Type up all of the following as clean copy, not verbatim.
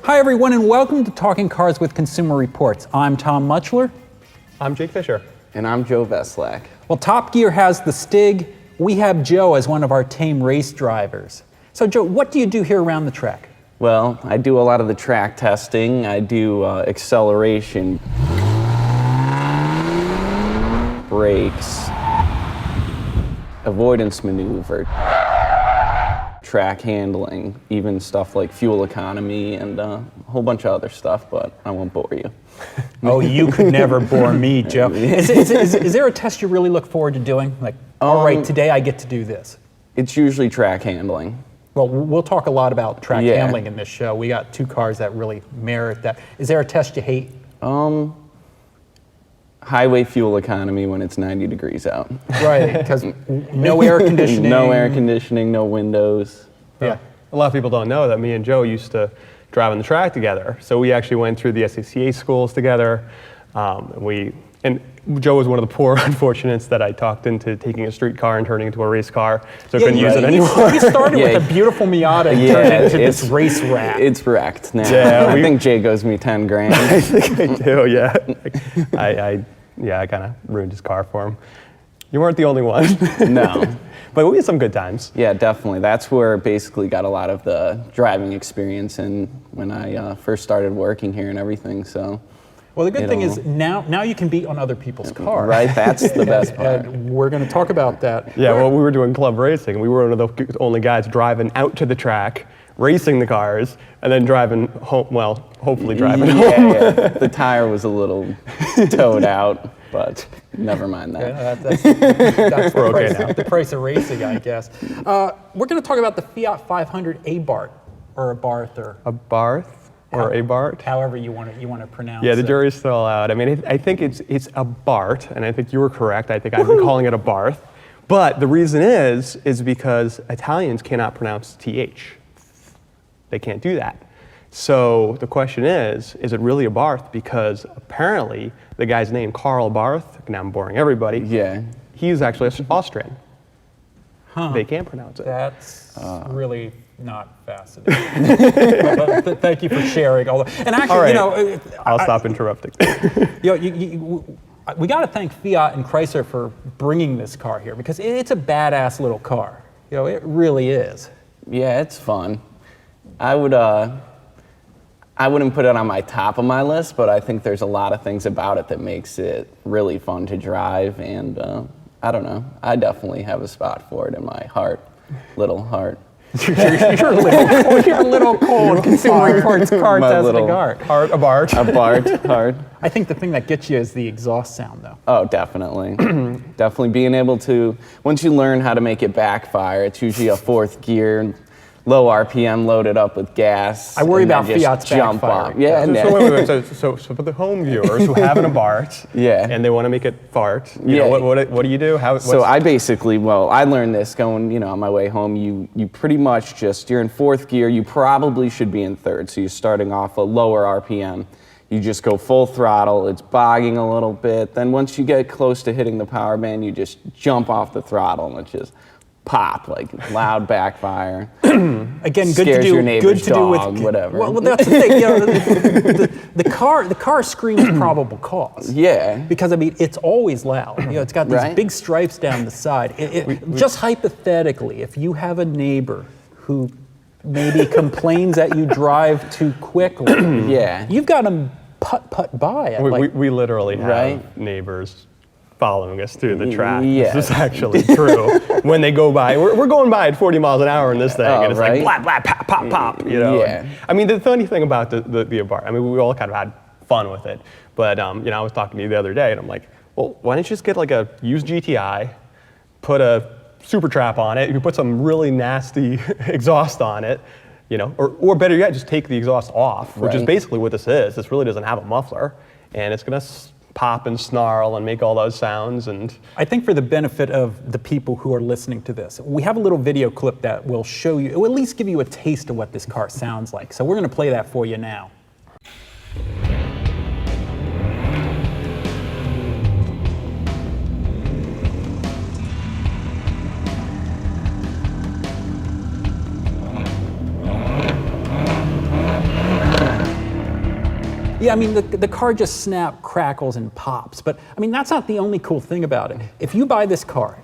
Hi everyone, and welcome to Talking Cars with Consumer Reports. I'm Tom Mutchler. I'm Jake Fisher. And I'm Joe Veslak. Well, Top Gear has the Stig. We have Joe as one of our tame race drivers. So Joe, what do you do here around the track? Well, I do a lot of the track testing. I do acceleration, brakes, avoidance maneuver, track handling, even stuff like fuel economy and a whole bunch of other stuff, but I won't bore you. Oh, you could never bore me, Joe. Is there a test you really look forward to doing? Like, all right, today I get to do this. It's usually track handling. Well, we'll talk a lot about track handling in this show. We got two cars that really merit that. Is there a test you hate? Highway fuel economy when it's 90 degrees out. Right, because no air conditioning. No air conditioning, no windows. Yeah, a lot of people don't know that me and Joe used to drive on the track together. So we actually went through the SACA schools together. And Joe was one of the poor unfortunates that I talked into taking a street car and turning it into a race car, so I couldn't use it anymore. You started with a beautiful Miata and turned it into this race rat. It's wrecked now. Yeah, I think Jay owes me 10 grand. I think I do, yeah. I kind of ruined his car for him. You weren't the only one. No. But we had some good times. Yeah, definitely. That's where basically got a lot of the driving experience in when I first started working here and everything, so. Well, the good thing is now you can beat on other people's cars. Right, that's the best part. And we're going to talk about that. Yeah, well, we were doing club racing. We were one of the only guys driving out to the track, racing the cars, and then driving home, well, hopefully driving home. Yeah, the tire was a little towed out, but never mind that. Yeah, that's the price of racing, I guess. We're going to talk about the Fiat 500 Abarth, or Abarth, or Abarth? Or Abarth? However you want to pronounce it. Yeah, the jury's still out. I mean, I think it's Abarth, and I think you were correct. I think I've been calling it Abarth. But the reason is because Italians cannot pronounce TH. They can't do that. So the question is it really Abarth? Because apparently the guy's name, Karl Abarth, now I'm boring everybody. Yeah. He's actually Austrian. Huh. They can't pronounce it. That's really not fascinating. But thank you for sharing all that. And actually, right. I'll stop interrupting. We got to thank Fiat and Chrysler for bringing this car here because it's a badass little car. It really is. Yeah, it's fun. I wouldn't put it on my top of my list, but I think there's a lot of things about it that makes it really fun to drive, and I don't know. I definitely have a spot for it in my heart, little heart. You're a little cold. Consumer Reports car testing heart. Abarth. Abarth, heart. I think the thing that gets you is the exhaust sound, though. Oh, definitely. Definitely being able to, once you learn how to make it backfire, it's usually a fourth gear, low RPM loaded up with gas. I worry about Fiat's jump backfire. off. Yeah, So for the home viewers who have an Abarth, and they want to make it fart, you know, what do you do? So I basically, I learned this going, on my way home. You pretty much you're in fourth gear. You probably should be in third. So you're starting off a lower RPM. You just go full throttle. It's bogging a little bit. Then once you get close to hitting the power band, you just jump off the throttle and it just pop, like loud backfire. Again, good Scares to do. your neighbor's Good to dog, do with whatever. Well, that's the thing. The car screams probable cause. Yeah. Because it's always loud. It's got these big stripes down the side. Just hypothetically, if you have a neighbor who maybe complains that you drive too quickly, you've got them putt by. We literally have neighbors following us through the track. Yes. This is actually true. When they go by, we're going by at 40 miles an hour in this thing, and it's like blah, blah, pop, pop, pop, Yeah. I mean, the funny thing about the Abarth, I mean, we all kind of had fun with it, but I was talking to you the other day, and I'm like, well, why don't you just get like a used GTI, put a super trap on it, you put some really nasty exhaust on it, or better yet, just take the exhaust off, which is basically what this is. This really doesn't have a muffler, and it's gonna pop and snarl and make all those sounds. And I think for the benefit of the people who are listening to this, we have a little video clip that will show you, it will at least give you a taste of what this car sounds like. So we're going to play that for you now. Yeah, I mean, the car just crackles, and pops. But, I mean, that's not the only cool thing about it. If you buy this car,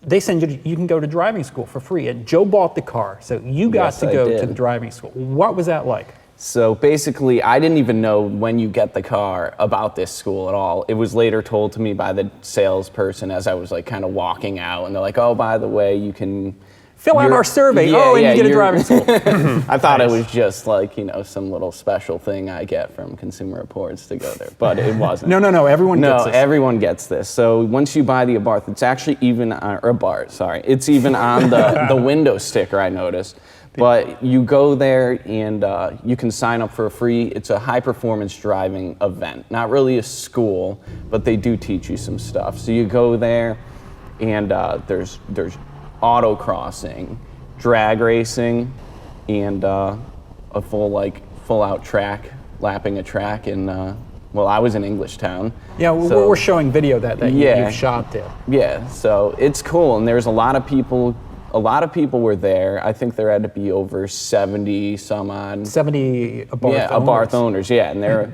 they send you can go to driving school for free. And Joe bought the car, so you got to go to the driving school. What was that like? So basically, I didn't even know when you get the car about this school at all. It was later told to me by the salesperson as I was like kind of walking out, and they're like, "Oh, by the way, you can fill out our survey. Yeah, and you get a driving school." I thought it was just like, some little special thing I get from Consumer Reports to go there, but it wasn't. No. Everyone gets this. No, everyone gets this. So once you buy the Abarth, it's actually even it's even on the window sticker, I noticed. But you go there and you can sign up for a free. It's a high-performance driving event. Not really a school, but they do teach you some stuff. So you go there, and there's autocrossing, drag racing, and a full-out track, lapping a track in. I was in Englishtown. Yeah, we're showing video that you've shot there. Yeah, so it's cool, and there's a lot of people. A lot of people were there. I think there had to be over 70 some odd. 70 Abarth owners. Yeah, Abarth owners, yeah. And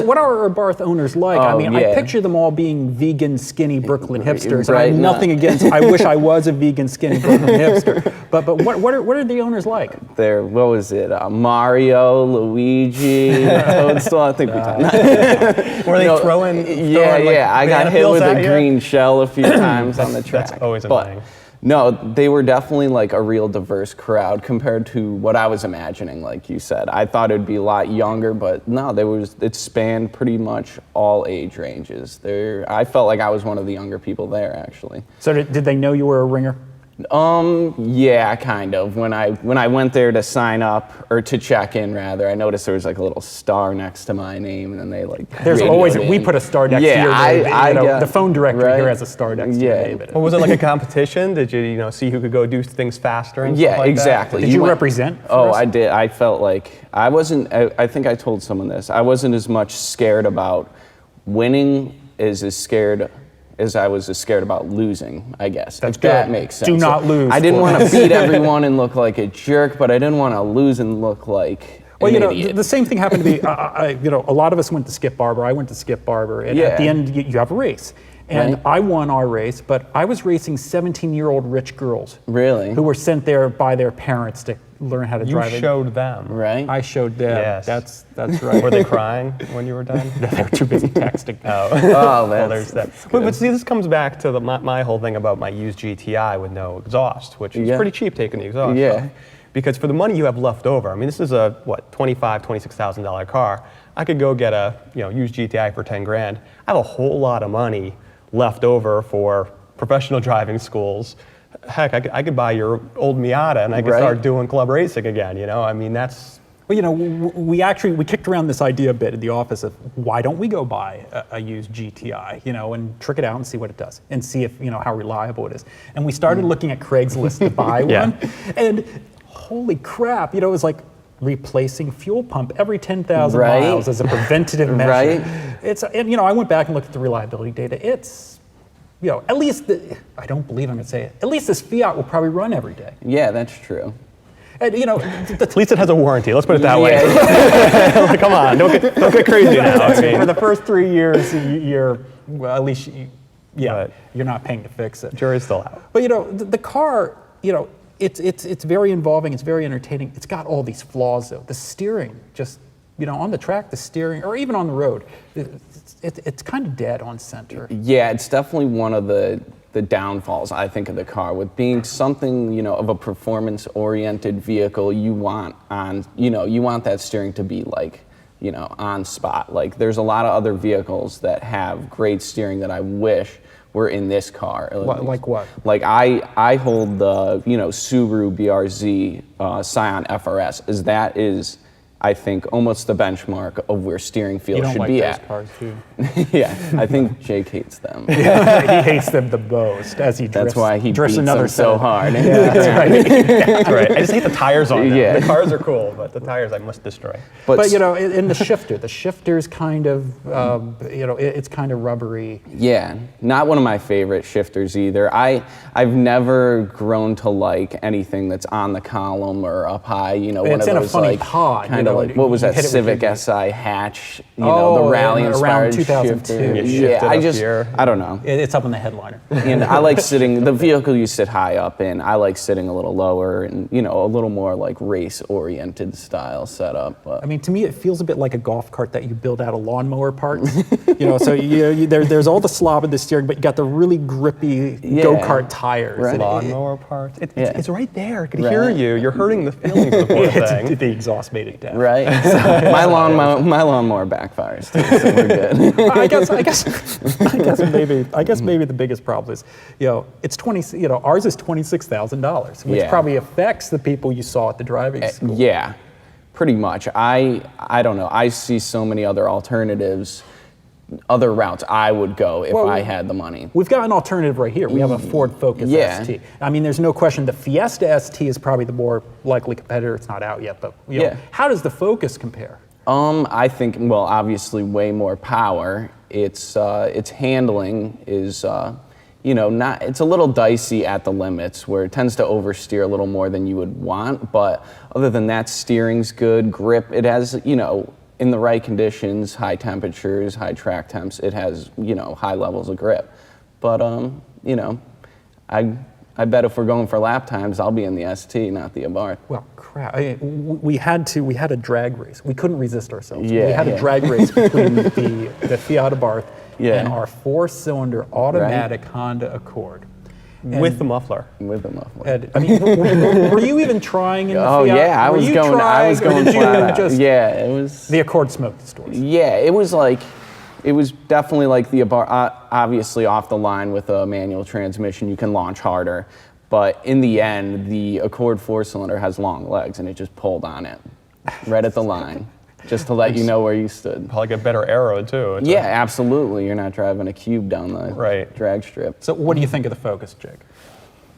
what are Abarth owners like? I mean, I picture them all being vegan, skinny Brooklyn hipsters. Right, I have nothing against, I wish I was a vegan, skinny Brooklyn hipster. But what are the owners like? What was it? Mario, Luigi, Toadstool, I think we talked about that. Were they throwing I got hit with a green shell a few times on the track. That's always annoying. No, they were definitely like a real diverse crowd compared to what I was imagining, like you said. I thought it'd be a lot younger, but no, it spanned pretty much all age ranges. I felt like I was one of the younger people there, actually. So did they know you were a ringer? Yeah, kind of. When I went there to sign up, or to check in rather, I noticed there was like a little star next to my name, and then they like. There's always we put a star next to your name. The phone directory here has a star next to your name. Well, was it like a competition? Did you see who could go do things faster and stuff like exactly. That? Did you represent? I did. I felt like I wasn't. I think I told someone this. I wasn't as much scared about winning as I was scared about losing, I guess. That's if good. That makes sense. Do not lose. I didn't want to beat everyone and look like a jerk, but I didn't want to lose and look like an idiot. The same thing happened to me. A lot of us went to Skip Barber. I went to Skip Barber, and at the end, you have a race. And I won our race, but I was racing 17-year-old rich girls. Really? Who were sent there by their parents to learn how to drive. You showed them. Right? I showed them. Yes. That's right. Were they crying when you were done? No, they were too busy texting. That's that. But see, this comes back to my whole thing about my used GTI with no exhaust, which is pretty cheap taking the exhaust. Yeah. Because for the money you have left over, I mean, this is a $26,000 car. I could go get a used GTI for 10 grand. I have a whole lot of money left over for professional driving schools. Heck, I could buy your old Miata and I could start doing club racing again. I mean, that's. Well, we kicked around this idea a bit in the office of why don't we go buy a used GTI, and trick it out and see what it does and see if how reliable it is. And we started looking at Craigslist to buy one, and holy crap, it was like replacing fuel pump every 10,000 miles as a preventative measure. I went back and looked at the reliability data. It's, at least, I don't believe I'm going to say it, at least this Fiat will probably run every day. Yeah, that's true. And, at least it has a warranty. Let's put it that way. Come on, don't get crazy now. For the first 3 years, at least, you're not paying to fix it. Jury's still out. But the car, it's very involving. It's very entertaining. It's got all these flaws though. The steering, just on the track, the steering, or even on the road, it's kind of dead on center. Yeah, it's definitely one of the downfalls, I think, of the car. With being something, of a performance-oriented vehicle, you want that steering to be like, on spot. Like, there's a lot of other vehicles that have great steering that I wish were in this car. Like what? Like I hold the, Subaru BRZ Scion FRS, that is, I think, almost the benchmark of where steering feel should be at. You don't like those cars, too. Yeah, I think Jake hates them. He hates them the most as he drifts. That's why he beats another them so hard. Yeah, that's right. That's right. I just hate the tires on them. Yeah. The cars are cool, but the tires I must destroy. But in the shifter's kind of, it's kind of rubbery. Yeah, not one of my favorite shifters either. I've never grown to like anything that's on the column or up high. One it's of in those a funny pod. kind into like, what was that Civic SI hatch? You know, the rally inspired around 2002. Yeah, I don't know. It's up on the headliner. And I like sitting, the vehicle you sit high up in, I like sitting a little lower and, you know, a little more like race-oriented style setup. I mean, to me, it feels a bit like a golf cart that you build out of lawnmower parts. You know, so there's all the slob of the steering, but you got the really grippy go-kart tires. Right. Lawnmower parts. It's right there. I could hear you. You're hurting the feelings of the poor thing. The exhaust made it down. Right. my lawnmower backfires too, so we're good. I guess maybe the biggest problem is, it's ours is $26,000, which probably affects the people you saw at the driving school. Yeah, pretty much. I don't know. I see so many other alternatives, other routes I would go if I had the money. We've got an alternative right here. We have a Ford Focus ST. I mean, there's no question the Fiesta ST is probably the more likely competitor. It's not out yet, but how does the Focus compare? I think, well, obviously way more power. Its handling is, it's a little dicey at the limits where it tends to oversteer a little more than you would want. But other than that, steering's good, grip. It has, in the right conditions, high temperatures, high track temps, it has, high levels of grip. But, I bet if we're going for lap times, I'll be in the ST, not the Abarth. Well, crap. We had a drag race. We couldn't resist ourselves. Yeah, we had a drag race between the Fiat Abarth and our 4-cylinder automatic Honda Accord. With the muffler. With the muffler. And, I mean, were you even trying in the Fiat? Oh yeah, I was going flat out. Yeah, it was. The Accord smoked the stores. Yeah, it was definitely like the Abarth. Obviously, off the line with a manual transmission, you can launch harder. But in the end, the Accord 4-cylinder has long legs, and it just pulled on it right at the line, just to let you know where you stood. Probably get better aero too. Yeah, absolutely. You're not driving a cube down the drag strip. So, what do you think of the Focus, Jake?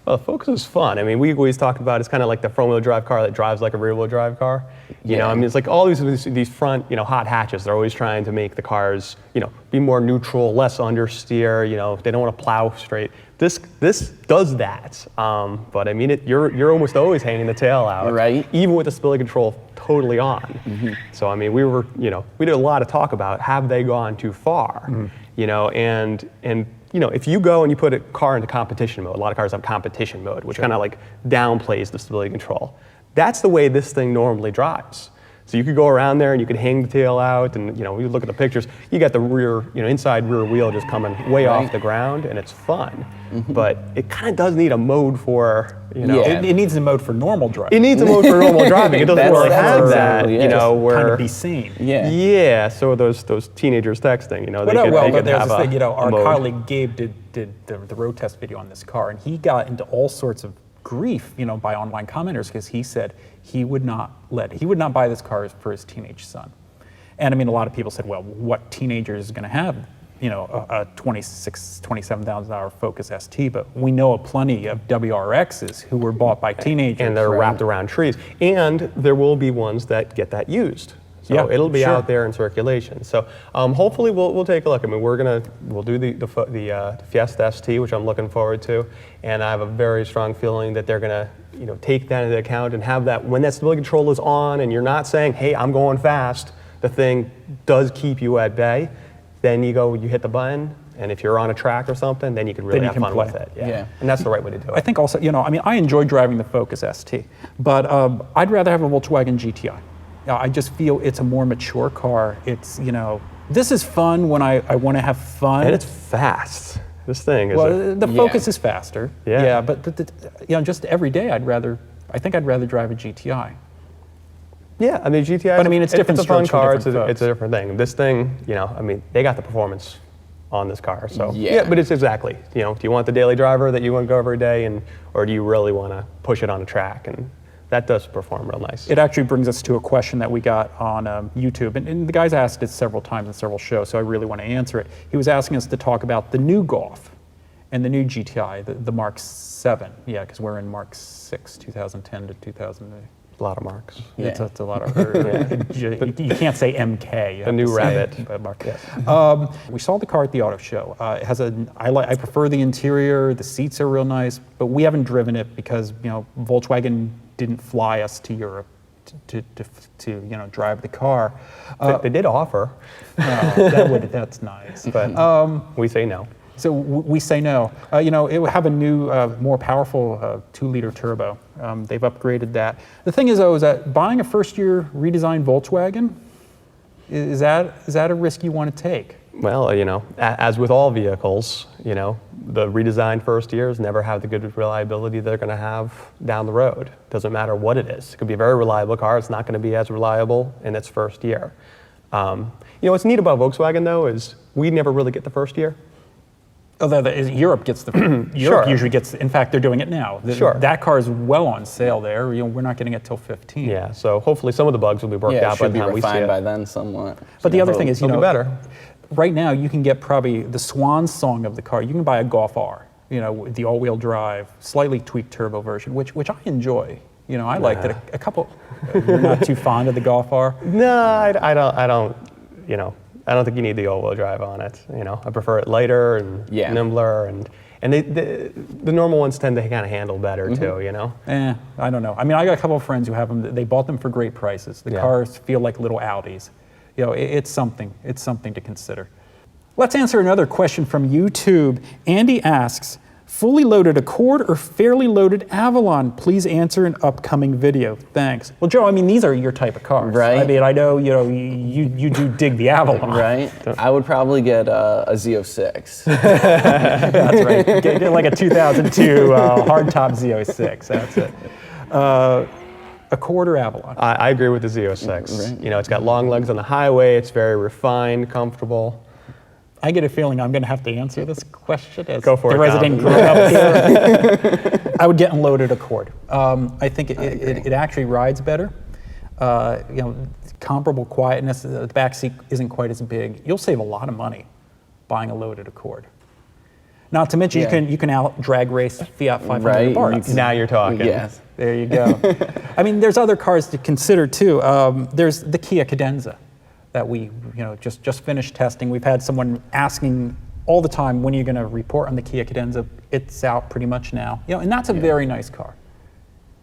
Well, the Focus is fun. I mean, we always talked about it's kind of like the front-wheel drive car that drives like a rear-wheel drive car. You know, I mean, it's like all these front, hot hatches. They're always trying to make the cars, be more neutral, less understeer. They don't want to plow straight. This does that. But I mean, you're almost always hanging the tail out, right? Even with the stability control totally on. Mm-hmm. So I mean, we did a lot of talk about have they gone too far, and if you go and you put a car into competition mode, a lot of cars have competition mode, which kind of like downplays the stability control. That's the way this thing normally drives. So you could go around there and you could hang the tail out, and we look at the pictures. You got the rear, inside rear wheel just coming way off the ground, and it's fun. Mm-hmm. But it kind of does need a mode for, It needs a mode for normal driving. It needs a mode for normal driving. It doesn't really have that, where kind of be sane. Yeah. So those teenagers texting, they could there's have this thing. Our mode. colleague Gabe did the road test video on this car, and he got into all sorts of grief, by online commenters because he said he would not buy this car for his teenage son. And I mean, a lot of people said, well, what teenager is going to have, a $27,000 Focus ST? But we know of plenty of WRXs who were bought by teenagers. And they're wrapped around trees. And there will be ones that get that used. So it'll be out there in circulation. So hopefully we'll take a look. I mean, we'll do the Fiesta ST, which I'm looking forward to, and I have a very strong feeling that they're gonna take that into account and have that when that stability control is on, and you're not saying, hey, I'm going fast. The thing does keep you at bay. Then you hit the button, and if you're on a track or something, then you can really have fun with it. Yeah. And that's the right way to do it. I think also, I enjoy driving the Focus ST, but I'd rather have a Volkswagen GTI. I just feel it's a more mature car. It's, this is fun when I want to have fun. And it's fast. This thing is. Well, the Focus is faster. Yeah. But just every day, I think I'd rather drive a GTI. Yeah, I mean, GTI. But I mean, it's different. It's a fun car. It's a different thing. This thing, they got the performance on this car. So but it's exactly. Do you want the daily driver that you want to go every day, or do you really want to push it on a track? And that does perform real nice. It actually brings us to a question that we got on YouTube, and the guy's asked it several times in several shows, so I really want to answer it. He was asking us to talk about the new Golf and the new GTI, the Mark 7. Yeah, because we're in Mark 6, 2010 to 2008. A lot of marks. It's a lot of. You can't say MK. The new Rabbit. We saw the car at the auto show. It has I prefer the interior. The seats are real nice, but we haven't driven it because Volkswagen didn't fly us to Europe to drive the car. They did offer. That's nice. But we say no. So we say no. It will have a new, more powerful 2-liter turbo. They've upgraded that. The thing is, though, is that buying a first-year redesigned Volkswagen, is that a risk you want to take? Well, as with all vehicles, the redesigned first years never have the good reliability they're going to have down the road. Doesn't matter what it is. It could be a very reliable car. It's not going to be as reliable in its first year. What's neat about Volkswagen, though, is we never really get the first year. Although Europe gets Europe usually gets. In fact, they're doing it now. That car is well on sale there. We're not getting it till 15. Yeah. So hopefully some of the bugs will be worked out by the time we see it. Should be refined by then somewhat. But the other thing is, it'll be better. Right now you can get probably the swan song of the car. You can buy a Golf R, the all-wheel drive, slightly tweaked turbo version, which I enjoy. I like that. A couple. You're not too fond of the Golf R? No, I don't. I don't think you need the all-wheel drive on it. I prefer it lighter and nimbler, and the normal ones tend to kind of handle better too. I don't know. I mean, I got a couple of friends who have them. They bought them for great prices. The cars feel like little Audis. It's something. It's something to consider. Let's answer another question from YouTube. Andy asks, fully loaded Accord or fairly loaded Avalon? Please answer in upcoming video. Thanks. Well, Joe, I mean, these are your type of cars. Right. I mean, I know, you do dig the Avalon. Right. I would probably get a Z06. That's right. Get like a 2002 hardtop Z06. That's it. Accord or Avalon? I agree with the Z06. Right. It's got long legs on the highway. It's very refined, comfortable. I get a feeling I'm going to have to answer this question as Go for the it, resident grew up here. I would get a loaded Accord. I think it actually rides better. Comparable quietness. The back seat isn't quite as big. You'll save a lot of money buying a loaded Accord. Not to mention you can out drag race Fiat 500 Abarth. Now you're talking. Yes. There you go. I mean, there's other cars to consider too. There's the Kia Cadenza that we just finished testing. We've had someone asking all the time, when are you going to report on the Kia Cadenza? It's out pretty much now. And that's a very nice car.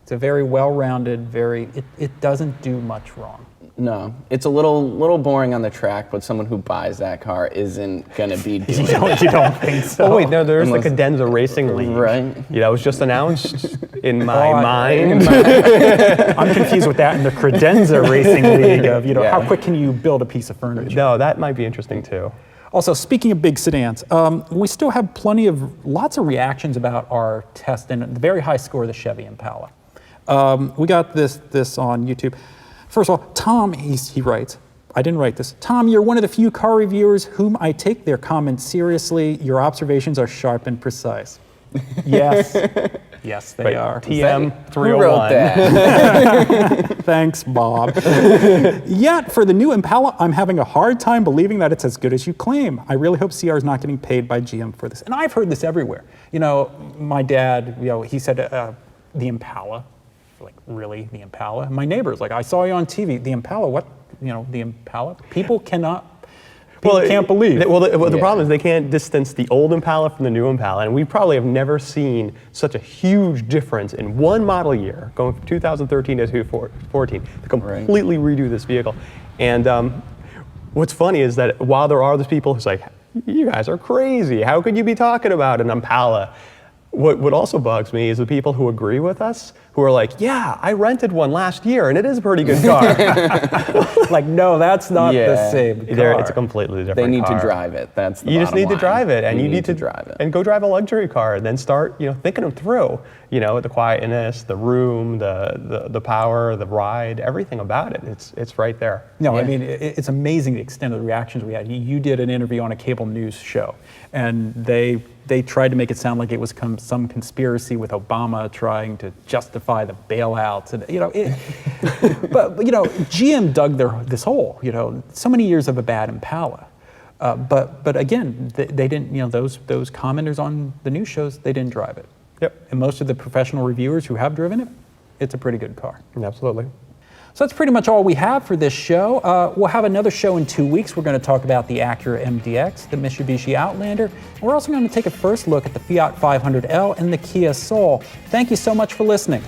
It's a very well-rounded, it doesn't do much wrong. No, it's a little boring on the track, but someone who buys that car isn't going to be doing it. You don't think so? Oh wait, no, there's the Cadenza Racing League. Right. It was just announced in my mind. I'm confused with that and the Credenza Racing League of, how quick can you build a piece of furniture? No, that might be interesting too. Also, speaking of big sedans, we still have lots of reactions about our test and the very high score of the Chevy Impala. We got this on YouTube. First of all, Tom, he writes, I didn't write this. Tom, you're one of the few car reviewers whom I take their comments seriously. Your observations are sharp and precise. Yes. Yes, they are. TM 301. Who wrote that? Thanks, Bob. Yet, for the new Impala, I'm having a hard time believing that it's as good as you claim. I really hope CR is not getting paid by GM for this. And I've heard this everywhere. My dad, he said the Impala. Like, really, the Impala? My neighbor's like, I saw you on TV. The Impala, what? The Impala? People can't believe. The problem is they can't distance the old Impala from the new Impala, and we probably have never seen such a huge difference in one model year, going from 2013 to 2014, to completely redo this vehicle. And what's funny is that while there are those people who's like, you guys are crazy, how could you be talking about an Impala? What also bugs me is the people who agree with us, who are like, yeah, I rented one last year and it is a pretty good car. Like, no, that's not the same car. It's a completely different car. They need to drive it. That's the You just need bottom to drive it, and you need to drive it. And go drive a luxury car, and then start, thinking them through. The quietness, the room, the power, the ride, everything about it. It's right there. No, I mean, it's amazing the extent of the reactions we had. You did an interview on a cable news show, and they tried to make it sound like it was some conspiracy with Obama trying to justify the bailouts, and but GM dug this hole. So many years of a bad Impala, but again, they didn't. Those commenters on the news shows, they didn't drive it. Yep. And most of the professional reviewers who have driven it, it's a pretty good car. Absolutely. So that's pretty much all we have for this show. We'll have another show in 2 weeks. We're going to talk about the Acura MDX, the Mitsubishi Outlander. We're also going to take a first look at the Fiat 500L and the Kia Soul. Thank you so much for listening.